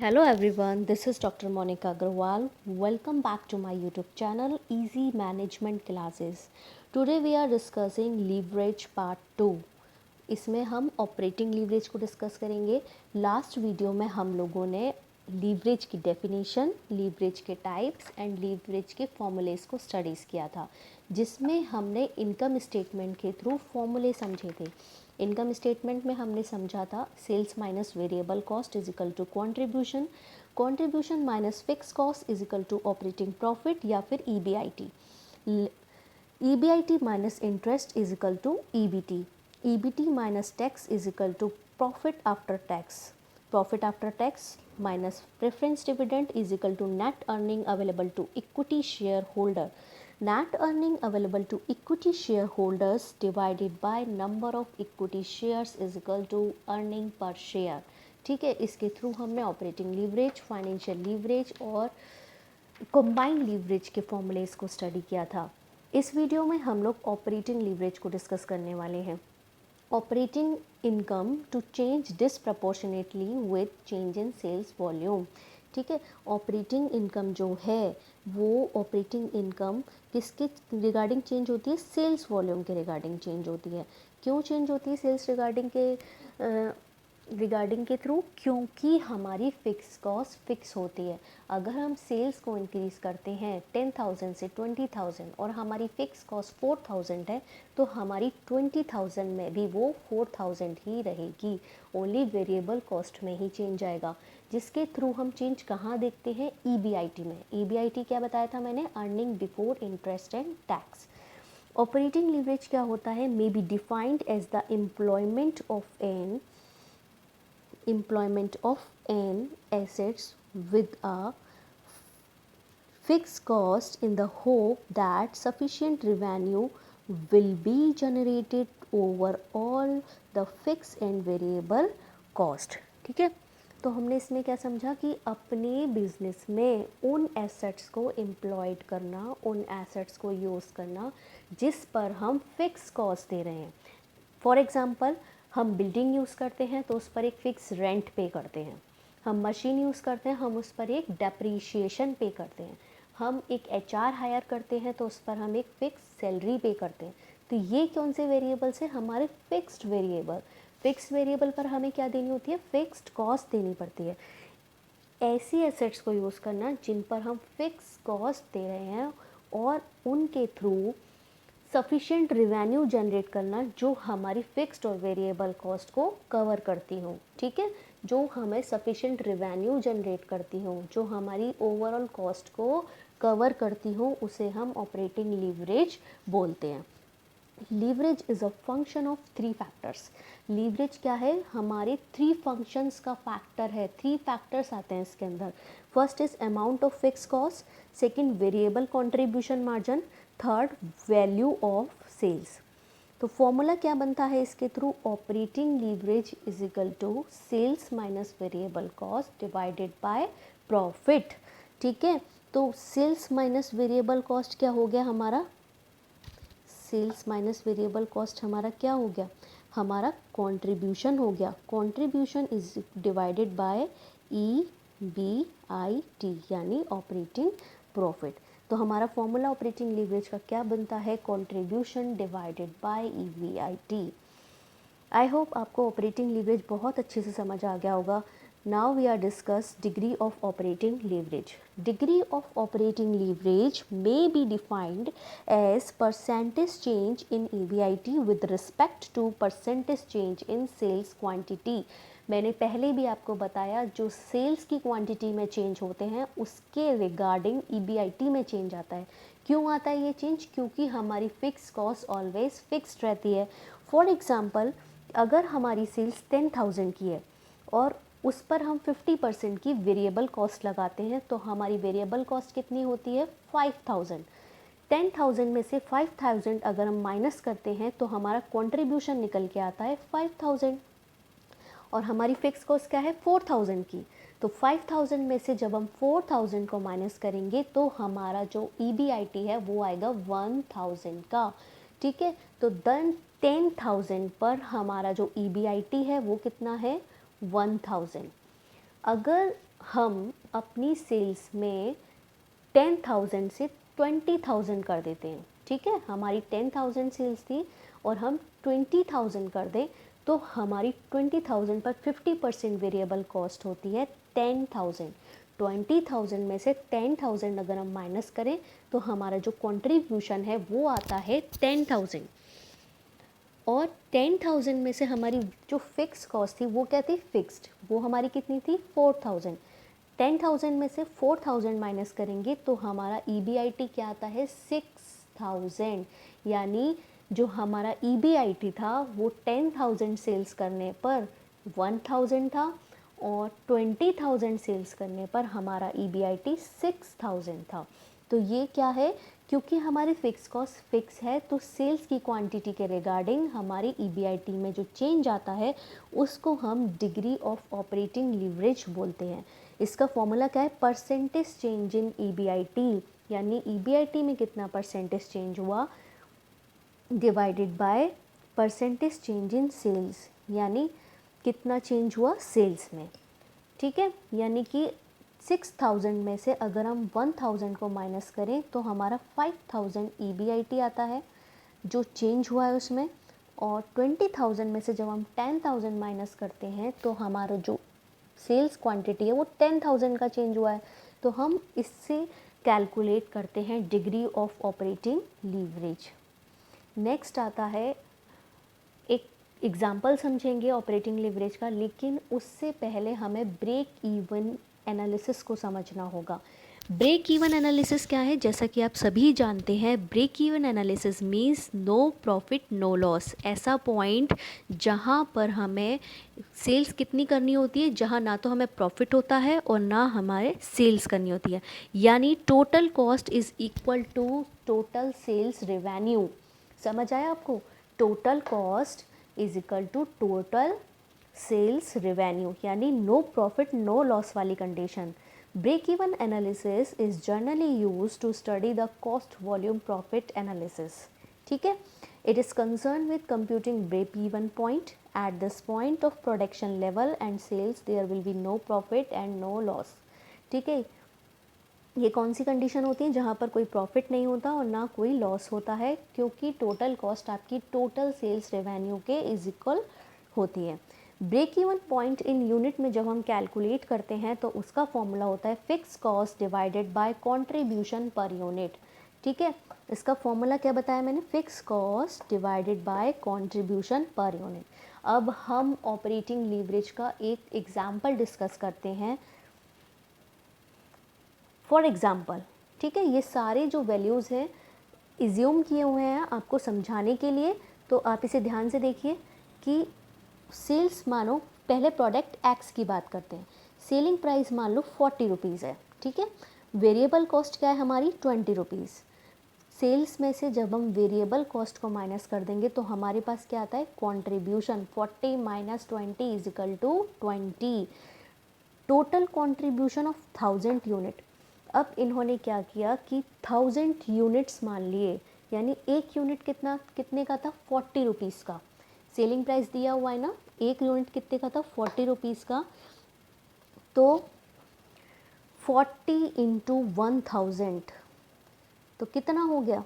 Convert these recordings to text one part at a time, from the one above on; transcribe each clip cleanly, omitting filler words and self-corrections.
Hello everyone, this is Dr. Monica Agarwal. Welcome back to my YouTube channel Easy Management Classes. Today we are discussing leverage part 2. इसमें हम operating leverage को discuss करेंगे. Last video में हम लोगों ने leverage की definition, leverage के टाइप्स एंड लीवरेज के फॉर्मूलेस को स्टडीज़ किया था, जिसमें हमने इनकम स्टेटमेंट के थ्रू फॉर्मूले समझे थे. इनकम स्टेटमेंट में हमने समझा था sales minus variable cost is equal to contribution, contribution minus fix cost is equal to operating profit या फिर EBIT, EBIT minus interest is equal to EBT, EBT minus tax is equal to profit after tax, profit after tax minus preference dividend is equal to net earning available to equity share holder, net earning available to equity shareholders divided by number of equity shares is equal to earning per share. ठीक है, इसके through हमने operating leverage, financial leverage और combined leverage के formulas को study किया था. इस वीडियो में हम लोग ऑपरेटिंग लीवरेज को डिस्कस करने वाले हैं. Operating income to change disproportionately with change in sales volume. ठीक है, ऑपरेटिंग इनकम जो है वो ऑपरेटिंग इनकम किसके रिगार्डिंग चेंज होती है? सेल्स वॉल्यूम के रिगार्डिंग चेंज होती है. क्यों चेंज होती है सेल्स रिगार्डिंग के थ्रू? क्योंकि हमारी फिक्स कॉस्ट फिक्स होती है. अगर हम सेल्स को इंक्रीज़ करते हैं 10,000 से 20,000 और हमारी फिक्स कॉस्ट 4,000 है, तो हमारी 20,000 में भी वो 4,000 ही रहेगी. ओनली वेरिएबल कॉस्ट में ही चेंज आएगा, जिसके थ्रू हम चेंज कहाँ देखते हैं? ईबीआईटी में. ईबीआईटी क्या बताया था मैंने? Earning before interest and tax. Operating leverage क्या होता है? May be defined as the employment of an assets with a fixed cost in the hope that sufficient revenue will be generated over all the fixed and variable cost. ठीक है, तो हमने इसमें क्या समझा कि अपने बिजनेस में उन एसेट्स को एम्प्लॉयड करना, उन एसेट्स को यूज़ करना जिस पर हम फिक्स कॉस्ट दे रहे हैं. फॉर एग्ज़ाम्पल, हम बिल्डिंग यूज़ करते हैं तो उस पर एक फ़िक्स रेंट पे करते हैं. हम मशीन यूज़ करते हैं, हम उस पर एक डेप्रीशिएशन पे करते हैं. हम एक एचआर हायर करते हैं तो उस पर हम एक फ़िक्स सैलरी पे करते हैं. तो ये कौन से वेरिएबल्स हैं? हमारे फिक्स्ड वेरिएबल. फिक्स्ड वेरिएबल पर हमें क्या देनी होती है? फिक्स्ड कॉस्ट देनी पड़ती है. ऐसी एसेट्स को यूज़ करना जिन पर हम फिक्स कॉस्ट दे रहे हैं और उनके थ्रू सफिशिएंट रिवेन्यू जनरेट करना जो हमारी फिक्स्ड और वेरिएबल कॉस्ट को कवर करती हो. ठीक है, जो हमें सफिशिएंट रिवेन्यू जनरेट करती हो, जो हमारी ओवरऑल कॉस्ट को कवर करती हो, उसे हम ऑपरेटिंग लीवरेज बोलते हैं. Leverage is a function of 3 factors. Leverage क्या है? हमारे 3 फंक्शंस का फैक्टर है. 3 फैक्टर्स आते हैं इसके अंदर. First is amount of fix cost, second variable contribution margin, third value of sales. तो फॉर्मूला क्या बनता है इसके थ्रू? Operating leverage is equal to sales minus variable cost divided by profit. ठीक है, तो सेल्स माइनस वेरिएबल कॉस्ट क्या हो गया हमारा? सेल्स माइनस वेरिएबल कॉस्ट हमारा क्या हो गया? हमारा कंट्रीब्यूशन हो गया. Contribution is divided by EBIT यानी ऑपरेटिंग प्रॉफिट. तो हमारा फॉर्मूला ऑपरेटिंग लीवरेज का क्या बनता है? Contribution divided by EBIT. I hope आपको ऑपरेटिंग लीवरेज बहुत अच्छे से समझ आ गया होगा. Now we are discuss degree of operating leverage. Degree of operating leverage may be defined as percentage change in EBIT with respect to percentage change in sales quantity. मैंने पहले भी आपको बताया, जो सेल्स की क्वांटिटी में चेंज होते हैं उसके रिगार्डिंग EBIT में चेंज आता है. क्यों आता है ये चेंज? क्योंकि हमारी फिक्स कॉस्ट ऑलवेज फिक्स्ड रहती है. फॉर एग्जांपल, अगर हमारी सेल्स 10,000 की है और उस पर हम 50% की वेरिएबल कॉस्ट लगाते हैं, तो हमारी वेरिएबल कॉस्ट कितनी होती है? 5,000. 10,000 में से 5,000 अगर हम माइनस करते हैं तो हमारा कंट्रीब्यूशन निकल के आता है 5,000 और हमारी फिक्स कॉस्ट क्या है? 4,000 की. तो 5,000 में से जब हम 4,000 को माइनस करेंगे तो हमारा जो ईबीआईटी है वो आएगा 1,000 का. ठीक है, तो देन 10,000 पर हमारा जो ईबीआईटी है वो कितना है? 1,000. अगर हम अपनी सेल्स में 10,000 से 20,000 कर देते हैं, ठीक है। हमारी 10,000 सेल्स थी और हम 20,000 कर दें तो हमारी 20,000 पर 50% वेरिएबल कॉस्ट होती है 10,000। 20,000 में से 10,000 अगर हम माइनस करें तो हमारा जो कंट्रीब्यूशन है वो आता है 10,000। और 10,000 में से हमारी जो फिक्स कॉस्ट थी वो क्या थी, फिक्स्ड, वो हमारी कितनी थी 4,000। 10,000 में से 4,000 माइनस करेंगे तो हमारा EBIT क्या आता है 6,000। यानी जो हमारा EBIT था वो 10,000 सेल्स करने पर 1,000 था और 20,000 सेल्स करने पर हमारा EBIT 6,000 था। तो ये क्या है, क्योंकि हमारी फिक्स कॉस्ट फिक्स है तो सेल्स की क्वांटिटी के रिगार्डिंग हमारी EBIT में जो चेंज आता है उसको हम डिग्री ऑफ ऑपरेटिंग लीवरेज बोलते हैं। इसका फॉर्मूला क्या है, परसेंटेज चेंज इन EBIT, यानी EBIT में कितना परसेंटेज चेंज हुआ divided by percentage change in sales, यानी कितना चेंज हुआ सेल्स में, ठीक है। यानी कि 6,000 में से अगर हम 1,000 को माइनस करें तो हमारा 5,000 EBIT आता है जो चेंज हुआ है उसमें। और 20,000 में से जब हम 10,000 माइनस करते हैं तो हमारा जो सेल्स क्वांटिटी है वो 10,000 का चेंज हुआ है। तो हम इससे कैलकुलेट करते हैं degree of operating leverage. Next आता है, एक एग्जाम्पल समझेंगे ऑपरेटिंग लीवरेज का, लेकिन उससे पहले हमें ब्रेक इवन एनालिसिस को समझना होगा। ब्रेक इवन एनालिसिस क्या है, जैसा कि आप सभी जानते हैं, break even analysis means no profit no loss. ऐसा पॉइंट जहां पर हमें सेल्स कितनी करनी होती है, जहां ना तो हमें प्रॉफिट होता है और ना हमारे सेल्स करनी होती है, यानी total cost is equal to total sales revenue. समझ आया आपको, total cost is equal to total sales revenue, यानी नो प्रॉफिट नो लॉस वाली condition. Break even analysis is generally use to study the cost volume profit analysis, ठीक है। It is concern with computing break even point at this point of production level and sales there will be no profit and no loss, ठीक है। ये कौन सी condition होती है, जहाँ पर कोई प्रॉफिट नहीं होता और ना कोई लॉस होता है, क्योंकि टोटल कॉस्ट आपकी टोटल सेल्स रेवेन्यू के इज इक्वल होती है। Break even point in unit में जब हम कैलकुलेट करते हैं तो उसका फॉर्मूला होता है fix cost divided by contribution per unit, ठीक है। इसका फॉर्मूला क्या बताया मैंने, fix cost divided by contribution per unit. अब हम ऑपरेटिंग लीवरेज का एक एग्जाम्पल डिस्कस करते हैं। फॉर एग्ज़ाम्पल, ठीक है, ये सारे जो वैल्यूज़ हैं इज्यूम किए हुए हैं आपको समझाने के लिए, तो आप इसे ध्यान से देखिए कि सेल्स मानो, पहले प्रोडक्ट एक्स की बात करते हैं, सेलिंग प्राइस मान लो 40 रुपीज़ है, ठीक है। वेरिएबल कॉस्ट क्या है हमारी 20 रुपीज़। सेल्स में से जब हम वेरिएबल कॉस्ट को माइनस कर देंगे तो हमारे पास क्या आता है, contribution 40 minus 20 is equal to 20, total contribution of 1000 unit. अब इन्होंने क्या किया कि 1000 यूनिट्स मान लिए, यानी एक यूनिट कितने का था 40 रुपीज़ का, सेलिंग प्राइस दिया हुआ है ना, एक यूनिट कितने का था 40 रुपीज़ का। तो 40 इंटू 1000 तो कितना हो गया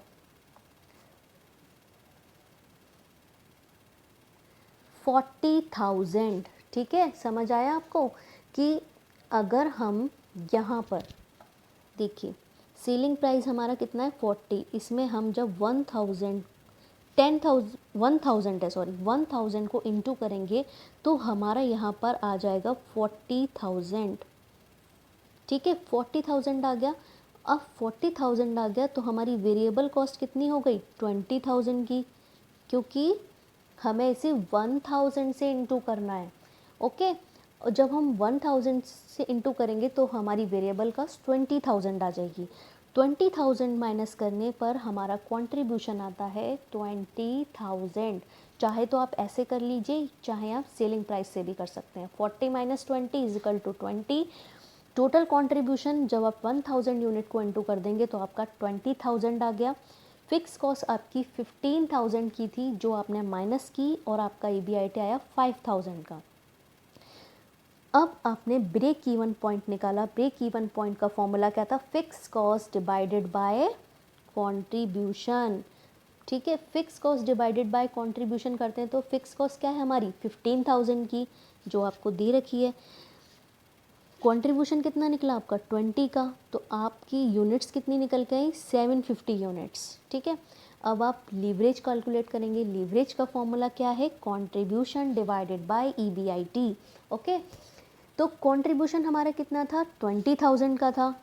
40,000, ठीक है। समझ आया आपको कि अगर हम यहाँ पर देखिए सेलिंग प्राइस हमारा कितना है 40, इसमें हम जब 10,000 है, सॉरी 1000 को इंटू करेंगे तो हमारा यहाँ पर आ जाएगा 40,000, ठीक है। 40,000 आ गया। अब 40,000 आ गया तो हमारी वेरिएबल कॉस्ट कितनी हो गई 20,000 की, क्योंकि हमें इसे 1000 से इंटू करना है, ओके। और जब हम 1000 से इंटू करेंगे तो हमारी वेरिएबल कॉस्ट 20,000 आ जाएगी। 20,000 माइनस करने पर हमारा कंट्रीब्यूशन आता है 20,000। चाहे तो आप ऐसे कर लीजिए, चाहे आप सेलिंग प्राइस से भी कर सकते हैं। 40 minus 20 is equal to 20। Total contribution जब आप 1000 यूनिट को इंटू कर देंगे तो आपका 20,000 आ गया। फिक्स कॉस्ट आपकी 15,000 की थी जो आपने माइनस की और आपका EBIT आया 5,000 का। अब आपने ब्रेक इवन पॉइंट निकाला। ब्रेक इवन पॉइंट का फॉर्मूला क्या था? Fix cost divided by contribution. ठीक है, fix cost divided by contribution करते हैं तो फिक्स कॉस्ट क्या है हमारी 15,000 की, जो आपको दे रखी है। कंट्रीब्यूशन कितना निकला आपका 20 का, तो आपकी यूनिट्स कितनी निकल के आई 750 यूनिट्स। ठीक है, अब आप लीवरेज कैलकुलेट करेंगे। लीवरेज का फॉर्मूला क्या है? Contribution divided by EBIT। Okay, तो कंट्रीब्यूशन हमारा कितना था? 20,000 का था।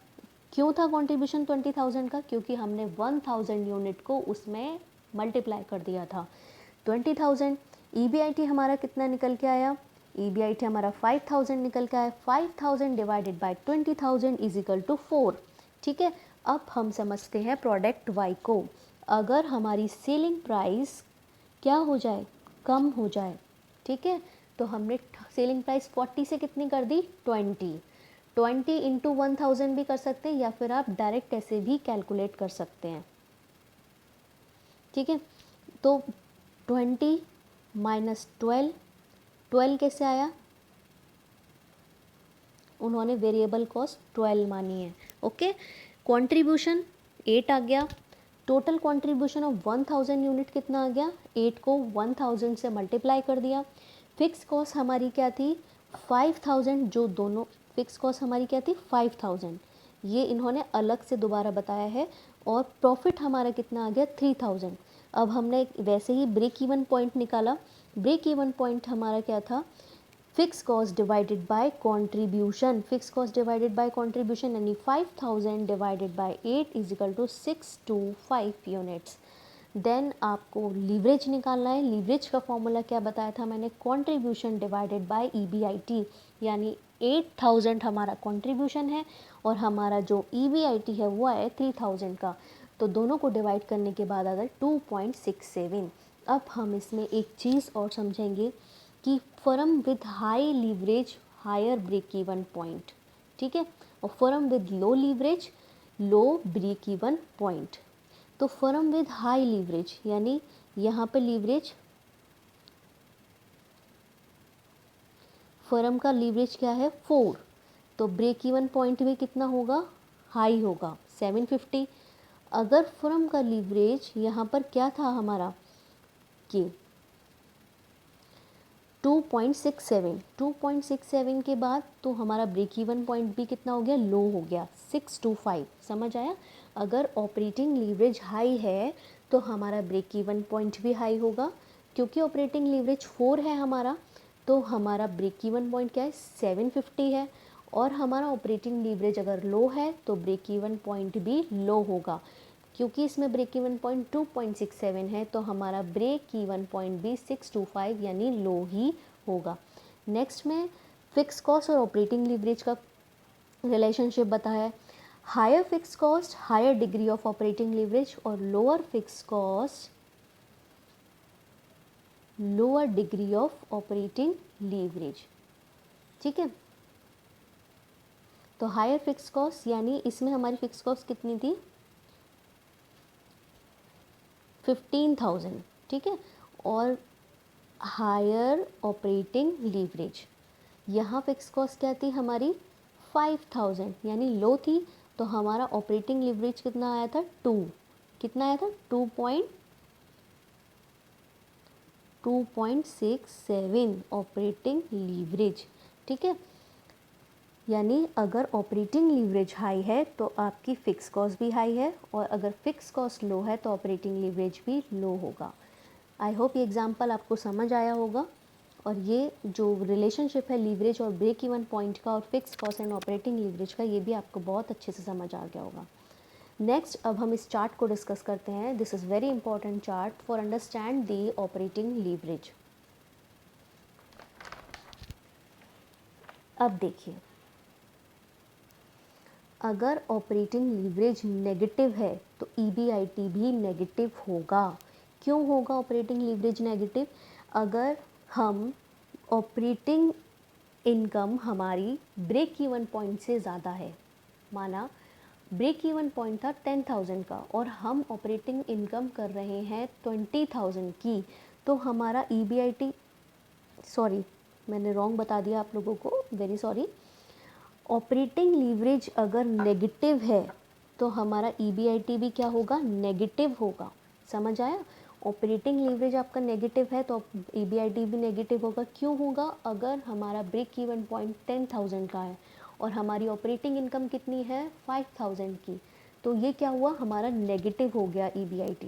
क्यों था कंट्रीब्यूशन 20,000 का? क्योंकि हमने 1000 यूनिट को उसमें मल्टीप्लाई कर दिया था। 20,000 EBIT हमारा कितना निकल के आया? EBIT हमारा 5,000 निकल के आया। 5,000 divided by 20,000 is equal to 4। ठीक है, अब हम समझते हैं प्रोडक्ट वाई को। अगर हमारी सेलिंग प्राइस क्या हो जाए? कम हो जाए। ठीक है, तो हमने सेलिंग प्राइस 40 से कितनी कर दी? 20 इंटू 1000 भी कर सकते हैं, या फिर आप डायरेक्ट ऐसे भी कैलकुलेट कर सकते हैं। ठीक है, तो 20 माइनस 12 कैसे आया? उन्होंने वेरिएबल कॉस्ट 12 मानी है। ओके, कंट्रीब्यूशन 8 आ गया। टोटल कंट्रीब्यूशन ऑफ 1000 यूनिट कितना आ गया? 8 को 1000 से मल्टीप्लाई कर दिया। फिक्स कॉस्ट हमारी क्या थी? 5000। जो दोनों फिक्स कॉस्ट हमारी क्या थी? 5000। ये इन्होंने अलग से दोबारा बताया है। और प्रॉफिट हमारा कितना आ गया? 3000। अब हमने वैसे ही ब्रेक इवन पॉइंट निकाला। ब्रेक इवन पॉइंट हमारा क्या था? Fix cost divided by contribution. Fix cost divided by contribution यानी 5000 divided by 8 is equal to 625 units. Then आपको लीवरेज निकालना है। लीवरेज का फॉर्मूला क्या बताया था मैंने? कंट्रीब्यूशन डिवाइडेड बाय EBIT, यानी 8000 हमारा कंट्रीब्यूशन है और हमारा जो EBIT है वो है 3000 का। तो दोनों को डिवाइड करने के बाद अगर 2.67। अब हम इसमें एक चीज़ और समझेंगे कि firm with high leverage higher break even point. ठीक है, और firm with low leverage low break even point. तो फर्म विद हाई लीवरेज यानी यहाँ पे लीवरेज, फर्म का लीवरेज क्या है 4, तो ब्रेक इवन पॉइंट भी कितना होगा? हाई होगा 750। अगर फर्म का लीवरेज यहाँ पर क्या था हमारा कि 2.67 के बाद तो हमारा ब्रेक इवन पॉइंट भी कितना हो गया? लो हो गया 625। समझ आया? अगर ऑपरेटिंग लीवरेज हाई है तो हमारा ब्रेक इवन पॉइंट भी हाई होगा। क्योंकि ऑपरेटिंग लीवरेज 4 है हमारा, तो हमारा ब्रेक इवन पॉइंट क्या है? 750 है। और हमारा ऑपरेटिंग लीवरेज अगर लो है तो ब्रेक इवन पॉइंट भी लो होगा। क्योंकि इसमें ब्रेक इवन पॉइंट 2.67 है तो हमारा ब्रेक इवन पॉइंट भी 625 यानी लो ही होगा। नेक्स्ट में फिक्स कॉस्ट और ऑपरेटिंग लीवरेज का रिलेशनशिप बताया है। Higher fixed cost higher degree of operating leverage और lower fixed cost lower degree of operating leverage. ठीक है, तो हायर फिक्स कॉस्ट यानी इसमें हमारी फिक्स कॉस्ट कितनी थी? 15,000। ठीक है, और हायर ऑपरेटिंग लीवरेज यहाँ फिक्स कॉस्ट क्या थी हमारी? 5000 यानी लो थी। तो हमारा ऑपरेटिंग लीवरेज कितना आया था? 2। कितना आया था? 2.67 ऑपरेटिंग लीवरेज। ठीक है, यानी अगर ऑपरेटिंग लीवरेज हाई है तो आपकी फ़िक्स कॉस्ट भी हाई है, और अगर फ़िक्स कॉस्ट लो है तो ऑपरेटिंग लीवरेज भी लो होगा। आई होप ये एग्जांपल आपको समझ आया होगा, और ये जो रिलेशनशिप है लीवरेज और ब्रेक इवन पॉइंट का और fix cost and operating leverage का, ये भी आपको बहुत अच्छे से समझ आ गया होगा। नेक्स्ट अब हम इस चार्ट को डिस्कस करते हैं। This is very important chart for understand the operating leverage. अब देखिए, अगर ऑपरेटिंग लीवरेज नेगेटिव है तो EBIT भी नेगेटिव होगा। क्यों होगा ऑपरेटिंग लीवरेज नेगेटिव? अगर हम ऑपरेटिंग इनकम हमारी ब्रेक इवन पॉइंट से ज़्यादा है, माना ब्रेक इवन पॉइंट था 10,000 का और हम ऑपरेटिंग इनकम कर रहे हैं 20,000 की, तो हमारा EBIT मैंने रॉन्ग बता दिया आप लोगों को, वेरी सॉरी। ऑपरेटिंग लीवरेज अगर नेगेटिव है तो हमारा EBIT भी क्या होगा, नेगेटिव होगा। समझ आया? ऑपरेटिंग लीवरेज आपका नेगेटिव है तो EBIT भी नेगेटिव होगा। क्यों होगा? अगर हमारा ब्रेक इवन पॉइंट 10,000 का है और हमारी ऑपरेटिंग इनकम कितनी है, 5,000 की, तो ये क्या हुआ, हमारा नेगेटिव हो गया EBIT।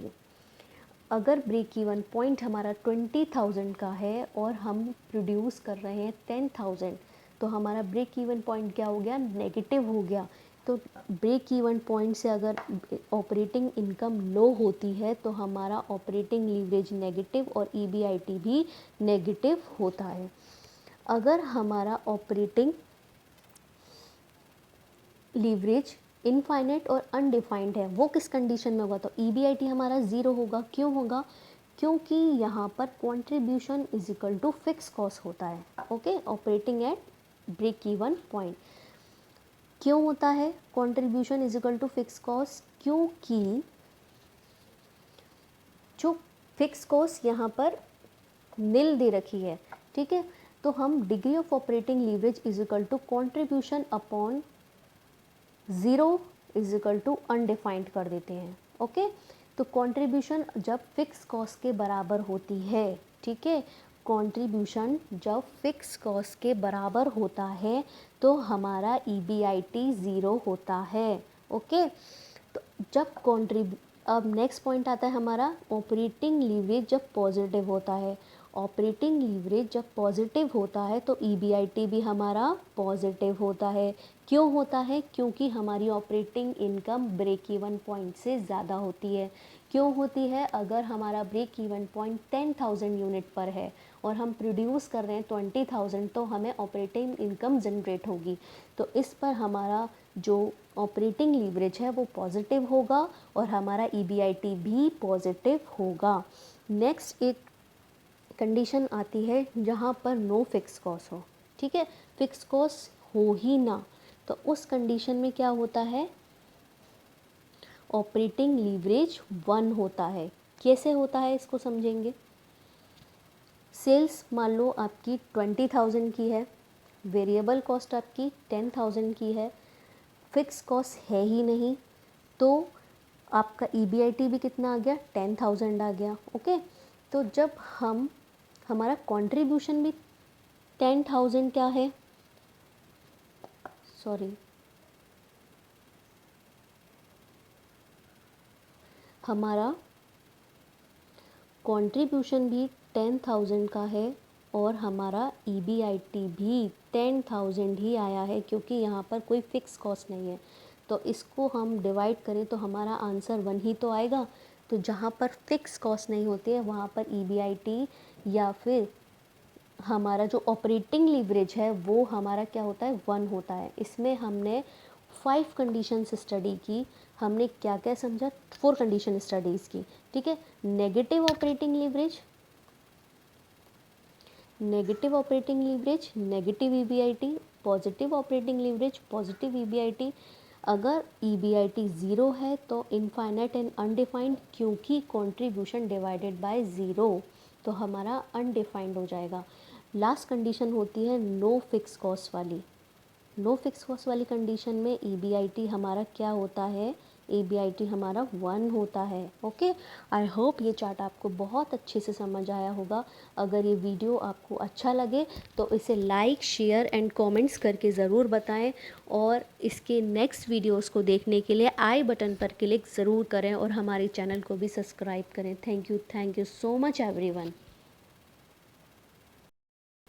अगर ब्रेक इवन पॉइंट हमारा 20,000 का है और हम प्रोड्यूस कर रहे हैं 10,000, तो हमारा ब्रेक इवन पॉइंट क्या हो गया, नेगेटिव हो गया। तो ब्रेक इवन पॉइंट से अगर ऑपरेटिंग इनकम लो होती है तो हमारा ऑपरेटिंग लीवरेज नेगेटिव और EBIT भी नेगेटिव होता है। अगर हमारा ऑपरेटिंग लीवरेज इनफाइनाइट और अनडिफाइंड है, वो किस कंडीशन में होगा, तो EBIT हमारा ज़ीरो होगा। क्यों होगा? क्योंकि यहाँ पर contribution is equal to fix cost होता है। Okay, operating at break even point क्यों होता है contribution is equal to fix cost, क्योंकि जो फिक्स कॉस्ट यहाँ पर नील दे रखी है, ठीक है, तो हम degree of operating leverage is equal to contribution upon zero is equal to undefined कर देते हैं। ओके, तो कंट्रीब्यूशन जब फिक्स कॉस्ट के बराबर होती है, ठीक है, कंट्रीब्यूशन जब फिक्स कॉस्ट के बराबर होता है तो हमारा EBIT ज़ीरो होता है। ओके, तो जब अब नेक्स्ट पॉइंट आता है हमारा ऑपरेटिंग लीवरेज जब पॉजिटिव होता है। ऑपरेटिंग लीवरेज जब पॉजिटिव होता है तो EBIT भी हमारा पॉजिटिव होता है। क्यों होता है? क्योंकि हमारी operating income break even point से ज़्यादा होती है। क्यों होती है? अगर हमारा ब्रेक इवन पॉइंट 10,000 यूनिट पर है और हम प्रोड्यूस कर रहे हैं 20,000 तो हमें ऑपरेटिंग इनकम जनरेट होगी। तो इस पर हमारा जो ऑपरेटिंग लीवरेज है वो पॉजिटिव होगा और हमारा EBIT भी पॉजिटिव होगा। नेक्स्ट एक कंडीशन आती है जहाँ पर नो फिक्स कॉस्ट हो, ठीक है, फिक्स कॉस्ट हो ही ना, तो उस कंडीशन में क्या होता है, ऑपरेटिंग लीवरेज 1 होता है। कैसे होता है इसको समझेंगे। सेल्स मान लो आपकी 20,000 की है, वेरिएबल कॉस्ट आपकी 10,000 की है, फिक्स कॉस्ट है ही नहीं, तो आपका EBIT भी कितना आ गया, 10,000 आ गया। ओके, तो जब हमारा कंट्रीब्यूशन भी 10,000 क्या है, सॉरी, हमारा कंट्रीब्यूशन भी 10,000 का है और हमारा EBIT भी 10,000 ही आया है, क्योंकि यहाँ पर कोई फ़िक्स कॉस्ट नहीं है। तो इसको हम डिवाइड करें तो हमारा आंसर 1 ही तो आएगा। तो जहाँ पर फ़िक्स कॉस्ट नहीं होती है वहाँ पर EBIT या फिर हमारा जो ऑपरेटिंग लीवरेज है वो हमारा क्या होता है, 1 होता है। इसमें हमने 5 कंडीशंस स्टडी की, हमने क्या क्या समझा, 4 कंडीशन स्टडीज़ की, ठीक है। Negative operating leverage, negative operating leverage, negative EBIT, positive operating leverage, positive EBIT। अगर EBIT ज़ीरो है तो इनफाइनाइट एंड अनडिफाइंड, क्योंकि कंट्रीब्यूशन डिवाइडेड बाय ज़ीरो तो हमारा अनडिफाइंड हो जाएगा। लास्ट कंडीशन होती है नो फिक्स कॉस्ट वाली। नो फिक्स कॉस्ट वाली कंडीशन में EBIT हमारा क्या होता है, EBIT हमारा 1 होता है। ओके, आई होप ये चार्ट आपको बहुत अच्छे से समझ आया होगा। अगर ये वीडियो आपको अच्छा लगे तो इसे लाइक, शेयर एंड कमेंट्स करके ज़रूर बताएं और इसके नेक्स्ट वीडियोस को देखने के लिए आई बटन पर क्लिक ज़रूर करें और हमारे चैनल को भी सब्सक्राइब करें। Thank you so much everyone.